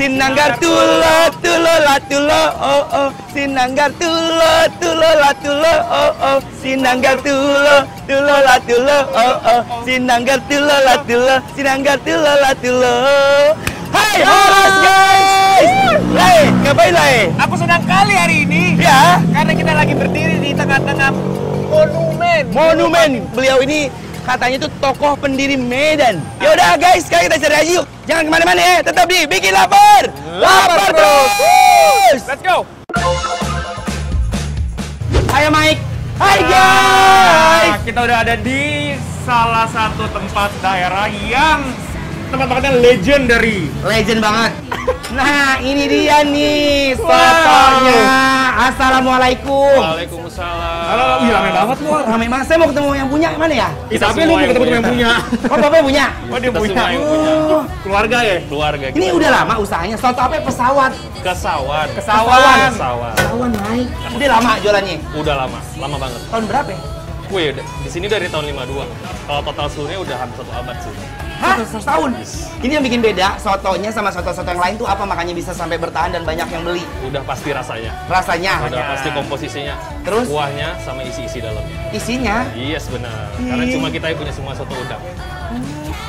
Sinanggar tulo tulo la tulo oh oh. Sinanggar tulo tulo la tulo oh oh. Sinanggar tulo tulo la tulo oh oh. Sinanggar tulo la tulo. Sinanggar tulo la tulo. Hai Horas guys. Lai, ngapain Lai? Aku senang kali hari ini. Ya, Karena kita lagi berdiri di tengah-tengah monumen. Beliau ini katanya itu tokoh pendiri Medan. Ya udah guys, sekarang kita cari aja yuk. Jangan kemana-mana ya, tetap di Bikin Lapar. Lapar terus. Let's go. Ayo Mike. Hai guys. Kita udah ada di salah satu tempat daerah yang tempat-tempatnya legendary. Legend banget. Nah, ini dia nih sotonya. Assalamualaikum. Waalaikumsalam. Halo, wih rame banget lu. Rame banget. Saya mau ketemu yang punya mana ya? Tapi lu mau ketemu yang punya. Oh, Bapak punya? Oh, dia punya. Oh. Keluarga ya? Keluarga. Ini udah lama usahanya. Soto apa? Pesawat. Kesawan. Kesawan. Kesawan. Naik. Udah lama jualannya? Udah lama banget. Tahun berapa ya? Wih, di sini dari tahun 52. Kalau total seluruhnya udah hampir 1 abad sih. Hah? Setahun? Ini yang bikin beda, sotonya sama soto-soto yang lain tuh apa makanya bisa sampai bertahan dan banyak yang beli? Udah pasti rasanya. Rasanya? Udah pasti komposisinya. Terus? Kuahnya sama isi-isi dalamnya. Isinya? Yes, benar. Karena cuma kita yang punya semua soto udang.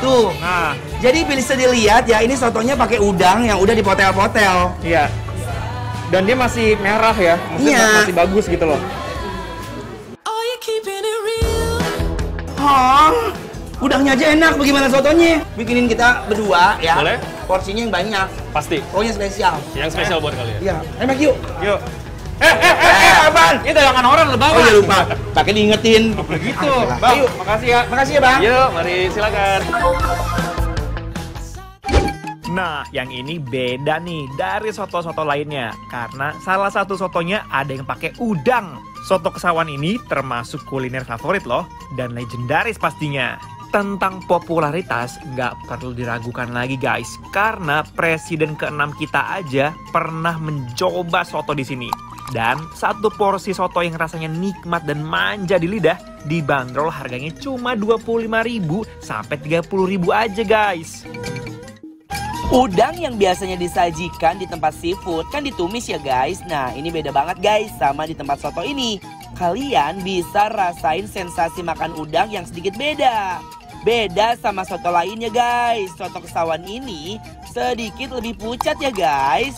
Tuh. Nah, Jadi bisa dilihat ya, ini sotonya pakai udang yang udah dipotel-potel. iya. Dan dia masih merah ya. Maksudnya Iya. masih bagus gitu loh. Hah? Udangnya aja enak, bagaimana sotonya? Bikinin kita berdua ya. Boleh? Porsinya yang banyak, Pasti. pokoknya spesial. Yang spesial buat kalian. Iya, enak yuk. Yuk. Apaan? Ini dagangan orang lo bawa. Oh iya lupa, pakai diingetin. Begitu. Ah, Bang, ayo. makasih ya. Makasih ya Bang. Yuk, mari silakan. Nah, yang ini beda nih dari soto-soto lainnya. Karena salah satu sotonya ada yang pakai udang. Soto Kesawan ini termasuk kuliner favorit loh. Dan legendaris pastinya. Tentang popularitas, nggak perlu diragukan lagi guys. Karena presiden ke-6 kita aja pernah mencoba soto di sini. Dan satu porsi soto yang rasanya nikmat dan manja di lidah dibanderol harganya cuma 25.000 sampai 30.000 aja guys. Udang yang biasanya disajikan di tempat seafood kan ditumis ya guys. Nah ini beda banget guys sama di tempat soto ini. Kalian bisa rasain sensasi makan udang yang sedikit beda. Beda sama soto lainnya guys. Soto Kesawan ini sedikit lebih pucat ya guys.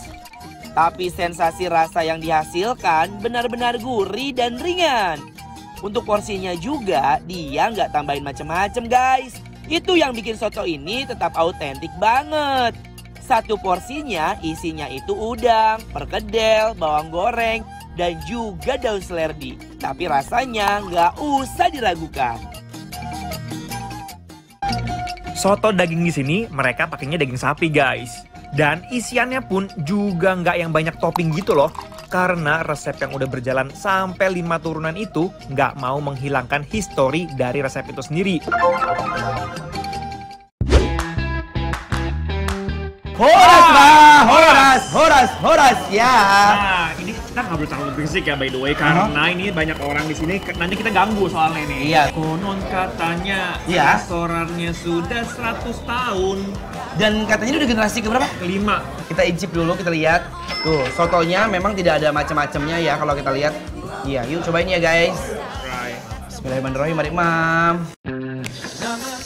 Tapi sensasi rasa yang dihasilkan benar-benar gurih dan ringan. Untuk porsinya juga dia nggak tambahin macem-macem guys. Itu yang bikin soto ini tetap autentik banget. Satu porsinya isinya itu udang, perkedel, bawang goreng, dan juga daun seledri. Tapi rasanya nggak usah diragukan. Soto daging di sini mereka pakainya daging sapi guys. Dan isiannya pun juga nggak yang banyak topping gitu loh. Karena resep yang udah berjalan sampai 5 turunan itu nggak mau menghilangkan histori dari resep itu sendiri. Horas Bang, horas ya. Nah, ini kita nggak boleh terlalu berisik ya by the way. Karena ini banyak orang di sini, nanti kita ganggu soalnya nih. Iya. Konon katanya Iya. restorannya sudah 100 tahun. Dan katanya ini udah generasi keberapa? Kelima. Kita incip dulu, kita lihat. Tuh, sotonya memang tidak ada macam-macamnya ya kalau kita lihat. Iya, yuk cobain ya guys. Right. Bismillahirrahmanirrahim, mari Mam.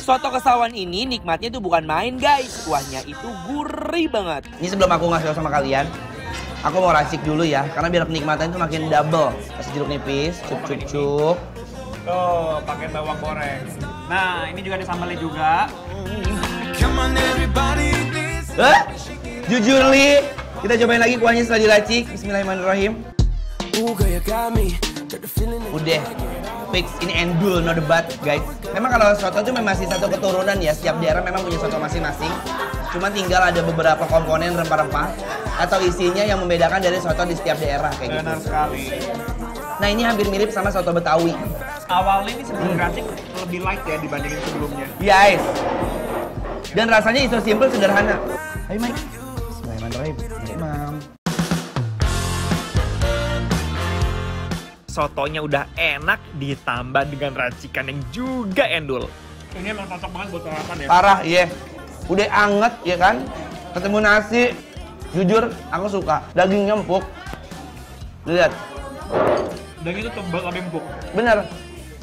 Soto Kesawan ini nikmatnya tuh bukan main guys. Kuahnya itu gurih banget. Ini sebelum aku ngasih tau sama kalian, aku mau racik dulu ya, karena biar kenikmatan itu makin double. Kasih jeruk nipis, cup. Tuh, pakai bawang goreng. Nah, ini juga ada sambalnya juga. Jujur Li, kita cobain lagi kuahnya setelah diracik. Bismillahirrahmanirrahim. Udah, fix. Ini endul, no debat guys. Memang kalau soto itu memang masih satu keturunan ya. Setiap daerah memang punya soto masing-masing. Cuma tinggal ada beberapa komponen rempah-rempah atau isinya yang membedakan dari soto di setiap daerah kayak gitu. Benar sekali. Nah ini hampir mirip sama soto Betawi. Awalnya ini sebelum racik lebih light ya dibandingin sebelumnya. Guys. Dan rasanya itu simple, sederhana. Ayo Mike. Bismillahirrahmanirrahim. Mam. Sotonya udah enak ditambah dengan racikan yang juga endul. Ini emang cocok banget buat sarapan ya. Parah, iya. Udah anget ya kan. Ketemu nasi. Jujur, aku suka. Dagingnya empuk. Lihat. Daging itu tebal tapi empuk. Bener.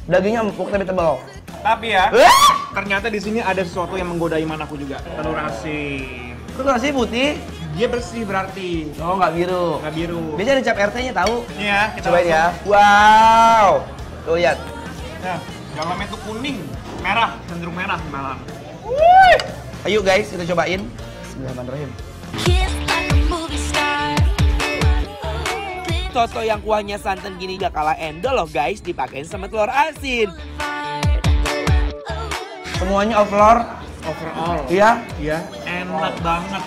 Dagingnya empuk tapi tebal. Tapi ya, Wah! ternyata di sini ada sesuatu yang menggoda iman aku juga. Telur asin. Itu nasi putih. Dia bersih berarti. Oh, nggak biru. Nggak biru. Biasanya ada cap RT-nya tahu. Ini ya, kita Cobain ya. langsung- Wow. Tuh lihat. Nah, dalamnya tuh kuning, merah, cenderung merah malahan. Ayo guys, kita cobain. Bismillahirrahmanirrahim. Soto yang kuahnya santan gini gak kalah endol loh guys, dipakein sama telur asin. Semuanya overall. Overall, Iya. ya enak banget.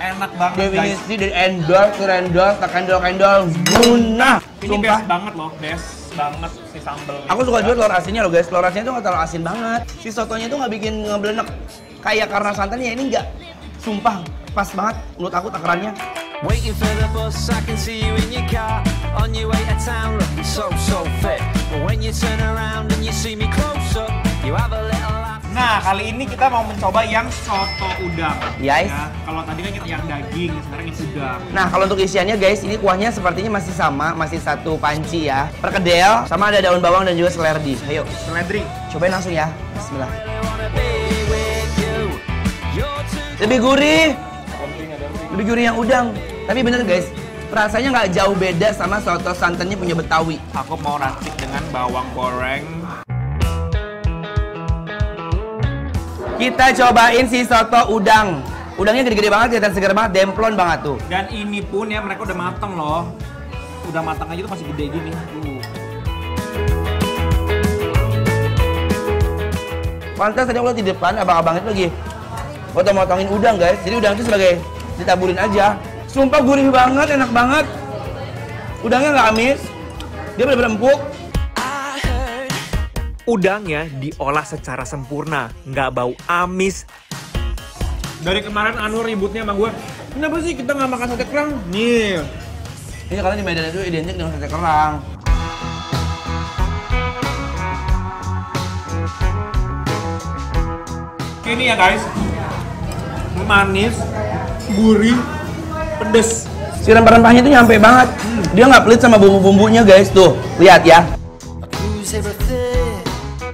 Enak banget guys. Definisi dari endol ke rendol ke kendol guna. Ini Sumpah. best banget loh, best banget si sambel. Aku suka juga telur asinnya loh guys. Telur asinnya tuh nggak terlalu asin banget. Si sotonya tuh nggak bikin ngeblenek. Kayak karena santannya ini nggak. Sumpah pas banget menurut aku takarannya. Waiting for the bus, I can see you in your car on your way to town, looking so fit. But when you turn around and you see me close up, you have a little laugh. Nah, kali ini kita mau mencoba yang soto udang. Yes. Ya, kalau tadi kan yang daging, sekarang yang udang. Nah kalau untuk isiannya guys, ini kuahnya sepertinya masih sama, masih satu panci ya. Perkedel, sama ada daun bawang dan juga seledri. Ayo, Seledri. cobain langsung ya. Bismillah. Wanna be with you. You're too Lebih gurih. Lebih gurih yang udang. Tapi bener guys, rasanya nggak jauh beda sama soto santannya punya Betawi. Aku mau racik dengan bawang goreng. Kita cobain si soto udang. Udangnya gede-gede banget, kelihatan segar banget, demplon banget tuh. Dan ini pun ya mereka udah mateng loh. Udah matang aja tuh masih gede gini. Pantas tadi aku lihat di depan, abang-abang itu lagi motong-motongin udang guys. Jadi udang itu sebagai ditaburin aja. Sumpah gurih banget, enak banget. Udangnya nggak amis, dia bener-bener empuk. Udangnya diolah secara sempurna, nggak bau amis. Dari kemarin Anu ributnya sama gue, kenapa sih kita nggak makan sate kerang? Nih, Ini karena di Medan itu identik dengan sate kerang. ini ya guys, manis, gurih, pedes. Si rempah-rempahnya itu nyampe banget. Dia nggak pelit sama bumbu-bumbunya guys, tuh. Lihat ya.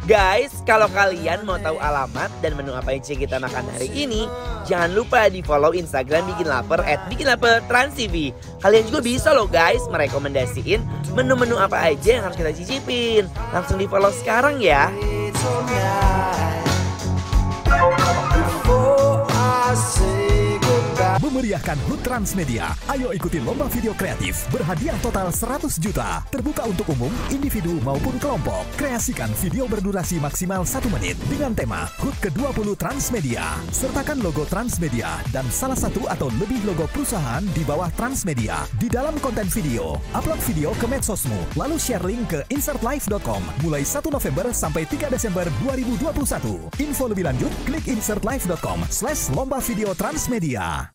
Guys, kalau kalian mau tahu alamat dan menu apa yang kita makan hari ini, jangan lupa di follow Instagram Bikin Lapar @bikinlapertransTV. Kalian juga bisa loh guys merekomendasiin menu-menu apa aja yang harus kita cicipin. Langsung di follow sekarang ya. Memeriahkan HUT Transmedia. Ayo ikuti lomba video kreatif berhadiah total 100 juta. Terbuka untuk umum, individu maupun kelompok. Kreasikan video berdurasi maksimal 1 menit dengan tema HUT ke-20 Transmedia. Sertakan logo Transmedia dan salah satu atau lebih logo perusahaan di bawah Transmedia. Di dalam konten video, upload video ke medsosmu, lalu share link ke insertlive.com mulai 1 November sampai 3 Desember 2021. Info lebih lanjut, klik insertlive.com/lomba video Transmedia.